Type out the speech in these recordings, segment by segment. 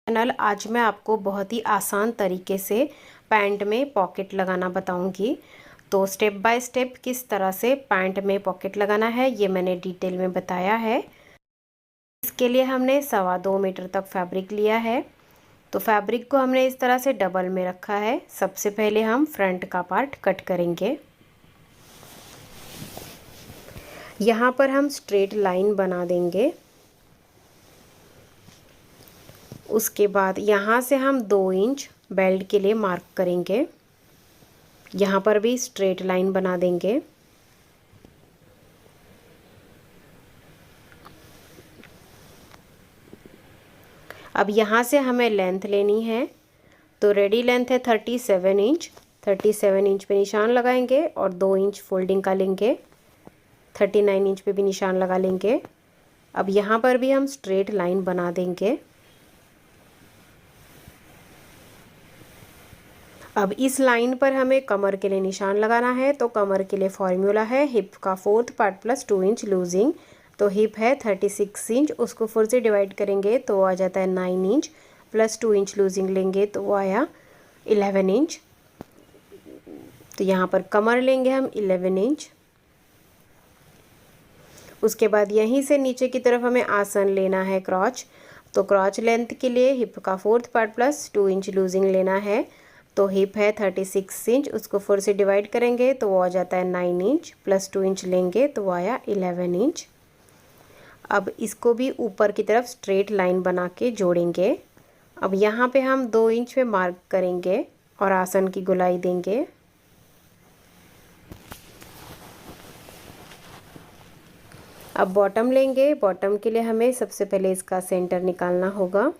Channel. आज मैं आपको बहुत ही आसान तरीके से पैंट में पॉकेट लगाना बताऊंगी। तो स्टेप बाय स्टेप किस तरह से पैंट में पॉकेट लगाना है ये मैंने डिटेल में बताया है। इसके लिए हमने 2.25 मीटर तक फैब्रिक लिया है। तो फैब्रिक को हमने इस तरह से डबल में रखा है। सबसे पहले हम फ्रंट का पार्ट कट करेंगे। यहाँ पर हम स्ट्रेट लाइन बना देंगे। उसके बाद यहाँ से हम 2 इंच बेल्ट के लिए मार्क करेंगे। यहाँ पर भी स्ट्रेट लाइन बना देंगे। अब यहाँ से हमें लेंथ लेनी है। तो रेडी लेंथ है 37 इंच। 37 इंच पे निशान लगाएंगे और 2 इंच फोल्डिंग का लेंगे। 39 इंच पे भी निशान लगा लेंगे। अब यहाँ पर भी हम स्ट्रेट लाइन बना देंगे। अब इस लाइन पर हमें कमर के लिए निशान लगाना है। तो कमर के लिए फॉर्मूला है हिप का 4th part plus 2 inch losing. तो हिप है 36 इंच, उसको 4 से डिवाइड करेंगे तो आ जाता है 9 इंच, प्लस 2 इंच लूजिंग लेंगे तो वो आया 11 इंच। तो यहाँ पर कमर लेंगे हम 11 इंच। उसके बाद यहीं से नीचे की तरफ हमें आसन लेना है क्रॉच। तो क्रॉच लेंथ के लिए हिप का 4th part plus 2 inch losing लेना है। तो हिप है 36 इंच, उसको 4 से डिवाइड करेंगे तो वो आ जाता है 9 इंच, प्लस 2 इंच लेंगे तो वो आया 11 इंच। अब इसको भी ऊपर की तरफ स्ट्रेट लाइन बना के जोड़ेंगे। अब यहाँ पे हम 2 इंच पे मार्क करेंगे और आसन की गोलाई देंगे। अब बॉटम लेंगे। बॉटम के लिए हमें सबसे पहले इसका सेंटर निकालना होगा।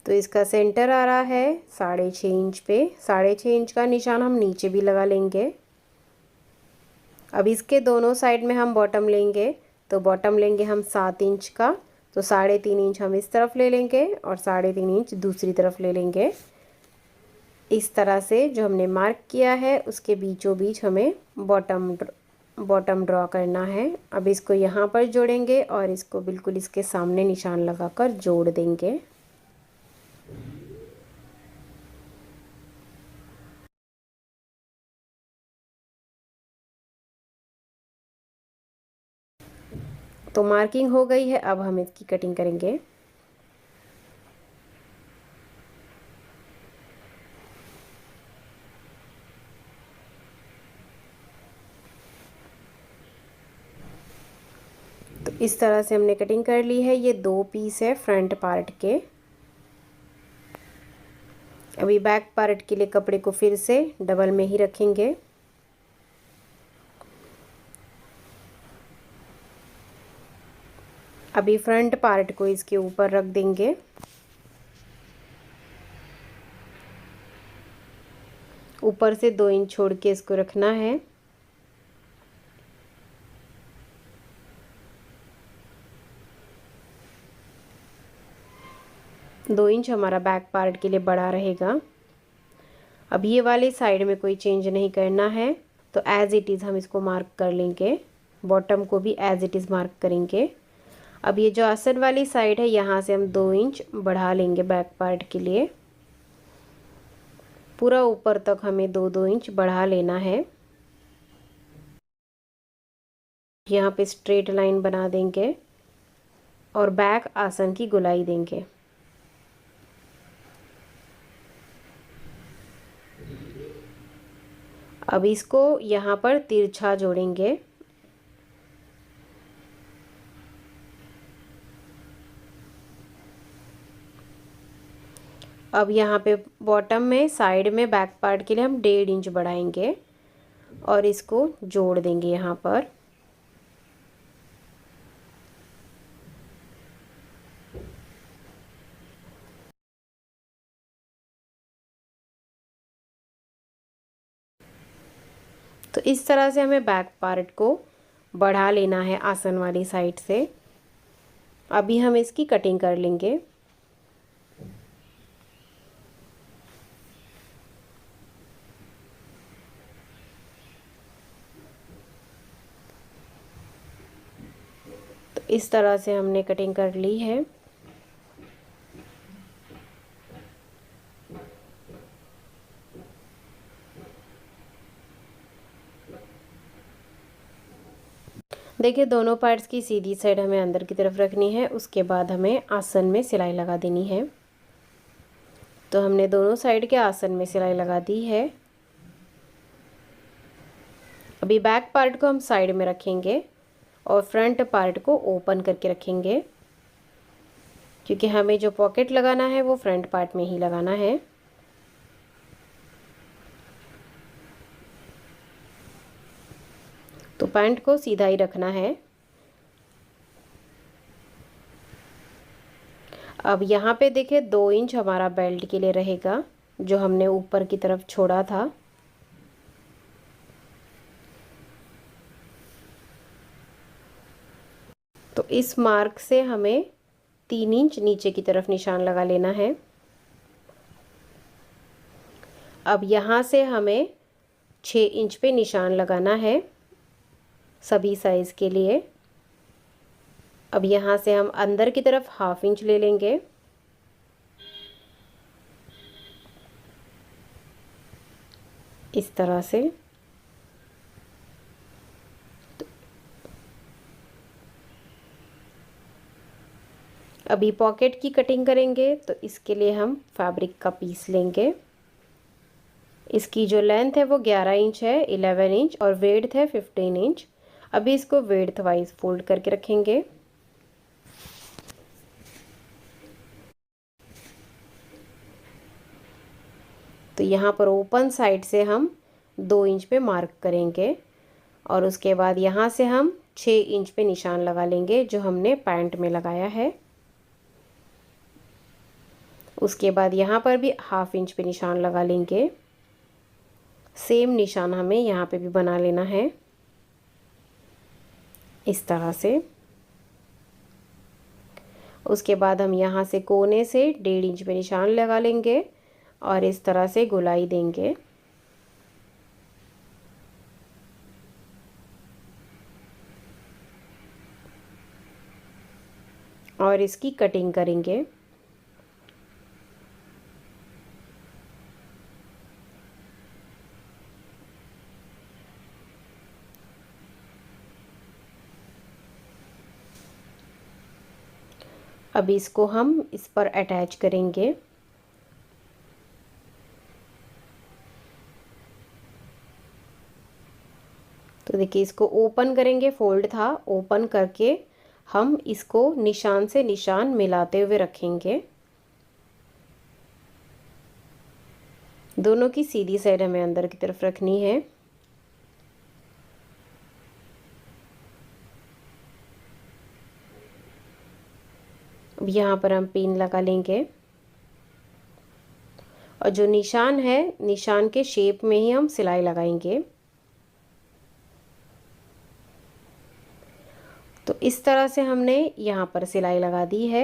तो इसका सेंटर आ रहा है 6.5 इंच पे। 6.5 इंच का निशान हम नीचे भी लगा लेंगे। अब इसके दोनों साइड में हम बॉटम लेंगे। तो बॉटम लेंगे हम 7 इंच का। तो 3.5 इंच हम इस तरफ ले लेंगे और 3.5 इंच दूसरी तरफ ले लेंगे। इस तरह से जो हमने मार्क किया है उसके बीचों बीच हमें बॉटम ड्रॉ करना है। अब इसको यहाँ पर जोड़ेंगे और इसको बिल्कुल इसके सामने निशान लगाकर जोड़ देंगे। तो मार्किंग हो गई है। अब हम इसकी कटिंग करेंगे। तो इस तरह से हमने कटिंग कर ली है। ये 2 पीस है फ्रंट पार्ट के। अभी बैक पार्ट के लिए कपड़े को फिर से डबल में ही रखेंगे। अभी फ्रंट पार्ट को इसके ऊपर रख देंगे। ऊपर से 2 इंच छोड़ के इसको रखना है। दो इंच हमारा बैक पार्ट के लिए बड़ा रहेगा। अब ये वाली साइड में कोई चेंज नहीं करना है। तो एज इट इज़ हम इसको मार्क कर लेंगे। बॉटम को भी एज इट इज़ मार्क करेंगे। अब ये जो आसन वाली साइड है यहाँ से हम 2 इंच बढ़ा लेंगे बैक पार्ट के लिए। पूरा ऊपर तक हमें 2-2 इंच बढ़ा लेना है। यहाँ पे स्ट्रेट लाइन बना देंगे और बैक आसन की गोलाई देंगे। अब इसको यहाँ पर तिरछा जोड़ेंगे। अब यहाँ पे बॉटम में साइड में बैक पार्ट के लिए हम 1.5 इंच बढ़ाएंगे और इसको जोड़ देंगे यहाँ पर। तो इस तरह से हमें बैक पार्ट को बढ़ा लेना है आसन वाली साइड से। अभी हम इसकी कटिंग कर लेंगे। तो इस तरह से हमने कटिंग कर ली है। देखिए दोनों पार्ट्स की सीधी साइड हमें अंदर की तरफ रखनी है, उसके बाद हमें आसन में सिलाई लगा देनी है। तो हमने दोनों साइड के आसन में सिलाई लगा दी है। अभी बैक पार्ट को हम साइड में रखेंगे और फ्रंट पार्ट को ओपन करके रखेंगे, क्योंकि हमें जो पॉकेट लगाना है वो फ्रंट पार्ट में ही लगाना है। तो पैंट को सीधा ही रखना है। अब यहाँ पे देखिए 2 इंच हमारा बेल्ट के लिए रहेगा, जो हमने ऊपर की तरफ छोड़ा था। तो इस मार्क से हमें 3 इंच नीचे की तरफ निशान लगा लेना है। अब यहाँ से हमें 6 इंच पे निशान लगाना है सभी साइज़ के लिए। अब यहाँ से हम अंदर की तरफ 1/2 इंच ले लेंगे। इस तरह से। अभी पॉकेट की कटिंग करेंगे, तो इसके लिए हम फैब्रिक का पीस लेंगे। इसकी जो लेंथ है वो 11 इंच है, 11 इंच, और विड्थ है 15 इंच। अभी इसको विड्थ वाइज फोल्ड करके रखेंगे। तो यहाँ पर ओपन साइड से हम 2 इंच पे मार्क करेंगे, और उसके बाद यहाँ से हम 6 इंच पे निशान लगा लेंगे जो हमने पैंट में लगाया है। उसके बाद यहाँ पर भी 1/2 इंच पे निशान लगा लेंगे। सेम निशान हमें यहाँ पे भी बना लेना है, इस तरह से। उसके बाद हम यहाँ से कोने से 1.5 इंच पे निशान लगा लेंगे और इस तरह से गोलाई देंगे। और इसकी कटिंग करेंगे। अब इसको हम इस पर अटैच करेंगे। तो देखिए इसको ओपन करेंगे, फोल्ड था, ओपन करके हम इसको निशान से निशान मिलाते हुए रखेंगे। दोनों की सीधी साइड हमें अंदर की तरफ रखनी है। अब यहाँ पर हम पिन लगा लेंगे, और जो निशान है निशान के शेप में ही हम सिलाई लगाएंगे। तो इस तरह से हमने यहाँ पर सिलाई लगा दी है।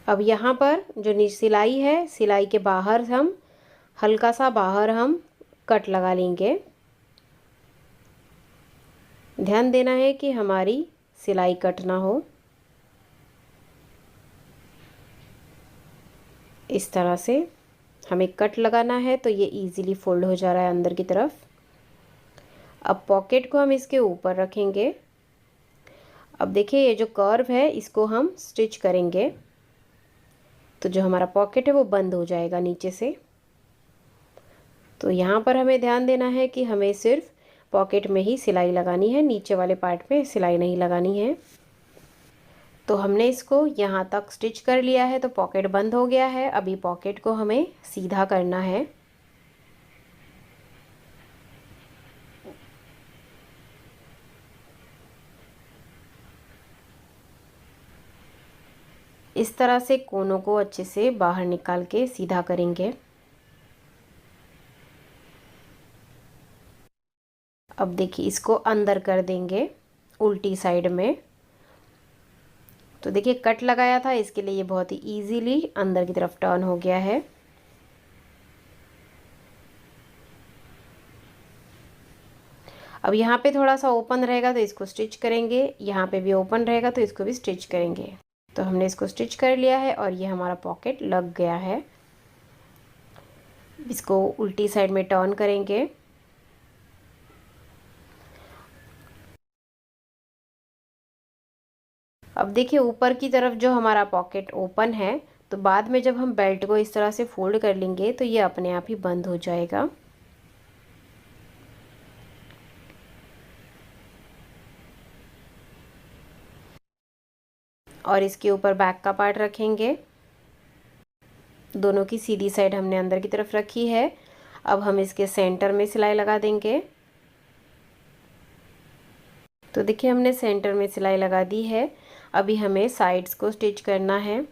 अब यहाँ पर जो सिलाई है, सिलाई के बाहर हम हल्का सा बाहर हम कट लगा लेंगे। ध्यान देना है कि हमारी सिलाई कट ना हो। इस तरह से हमें कट लगाना है, तो ये इजीली फोल्ड हो जा रहा है अंदर की तरफ। अब पॉकेट को हम इसके ऊपर रखेंगे। अब देखिए ये जो कर्व है इसको हम स्टिच करेंगे, तो जो हमारा पॉकेट है वो बंद हो जाएगा नीचे से। तो यहाँ पर हमें ध्यान देना है कि हमें सिर्फ पॉकेट में ही सिलाई लगानी है, नीचे वाले पार्ट में सिलाई नहीं लगानी है। तो हमने इसको यहाँ तक स्टिच कर लिया है, तो पॉकेट बंद हो गया है। अभी पॉकेट को हमें सीधा करना है। इस तरह से कोनों को अच्छे से बाहर निकाल के सीधा करेंगे। अब देखिए इसको अंदर कर देंगे उल्टी साइड में। तो देखिए कट लगाया था, इसके लिए ये बहुत ही इजीली अंदर की तरफ टर्न हो गया है। अब यहाँ पे थोड़ा सा ओपन रहेगा तो इसको स्टिच करेंगे, यहाँ पे भी ओपन रहेगा तो इसको भी स्टिच करेंगे। तो हमने इसको स्टिच कर लिया है और ये हमारा पॉकेट लग गया है। इसको उल्टी साइड में टर्न करेंगे। अब देखिए ऊपर की तरफ जो हमारा पॉकेट ओपन है, तो बाद में जब हम बेल्ट को इस तरह से फोल्ड कर लेंगे तो ये अपने आप ही बंद हो जाएगा। और इसके ऊपर बैक का पार्ट रखेंगे। दोनों की सीधी साइड हमने अंदर की तरफ रखी है। अब हम इसके सेंटर में सिलाई लगा देंगे। तो देखिए हमने सेंटर में सिलाई लगा दी है। अभी हमें साइड्स को स्टिच करना है।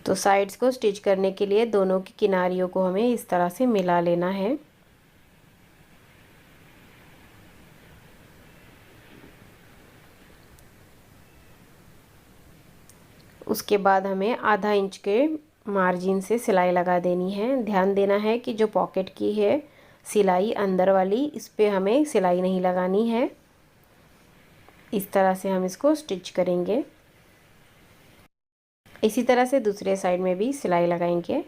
तो साइड्स को स्टिच करने के लिए दोनों की किनारियों को हमें इस तरह से मिला लेना है। उसके बाद हमें आधा इंच के मार्जिन से सिलाई लगा देनी है। ध्यान देना है कि जो पॉकेट की है सिलाई अंदर वाली, इस पे हमें सिलाई नहीं लगानी है। इस तरह से हम इसको स्टिच करेंगे। इसी तरह से दूसरे साइड में भी सिलाई लगाएंगे।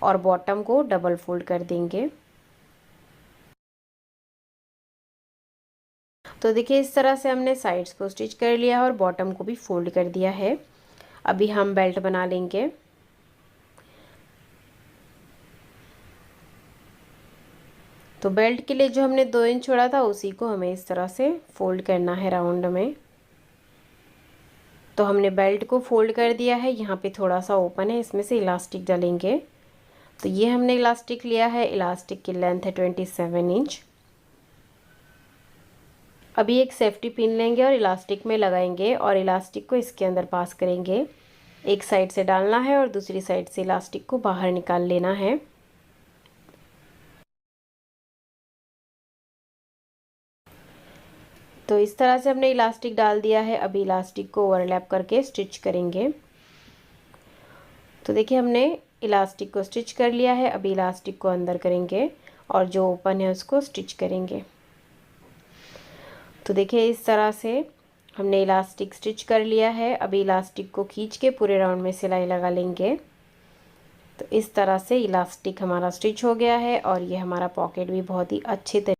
और बॉटम को डबल फोल्ड कर देंगे। तो देखिए इस तरह से हमने साइड्स को स्टिच कर लिया और बॉटम को भी फोल्ड कर दिया है। अभी हम बेल्ट बना लेंगे। तो बेल्ट के लिए जो हमने 2 इंच छोड़ा था उसी को हमें इस तरह से फोल्ड करना है राउंड में। तो हमने बेल्ट को फोल्ड कर दिया है। यहाँ पे थोड़ा सा ओपन है, इसमें से इलास्टिक डालेंगे। तो ये हमने इलास्टिक लिया है। इलास्टिक की लेंथ है 27 इंच। अभी एक सेफ्टी पिन लेंगे और इलास्टिक में लगाएंगे और इलास्टिक को इसके अंदर पास करेंगे। एक साइड से डालना है और दूसरी साइड से इलास्टिक को बाहर निकाल लेना है। तो इस तरह से हमने इलास्टिक डाल दिया है। अभी इलास्टिक को ओवरलैप करके स्टिच करेंगे। तो देखिए हमने इलास्टिक को स्टिच कर लिया है। अभी इलास्टिक को अंदर करेंगे और जो ओपन है उसको स्टिच करेंगे। तो देखिए इस तरह से हमने इलास्टिक स्टिच कर लिया है। अभी इलास्टिक को खींच के पूरे राउंड में सिलाई लगा लेंगे। तो इस तरह से इलास्टिक हमारा स्टिच हो गया है और ये हमारा पॉकेट भी बहुत ही अच्छे तरीके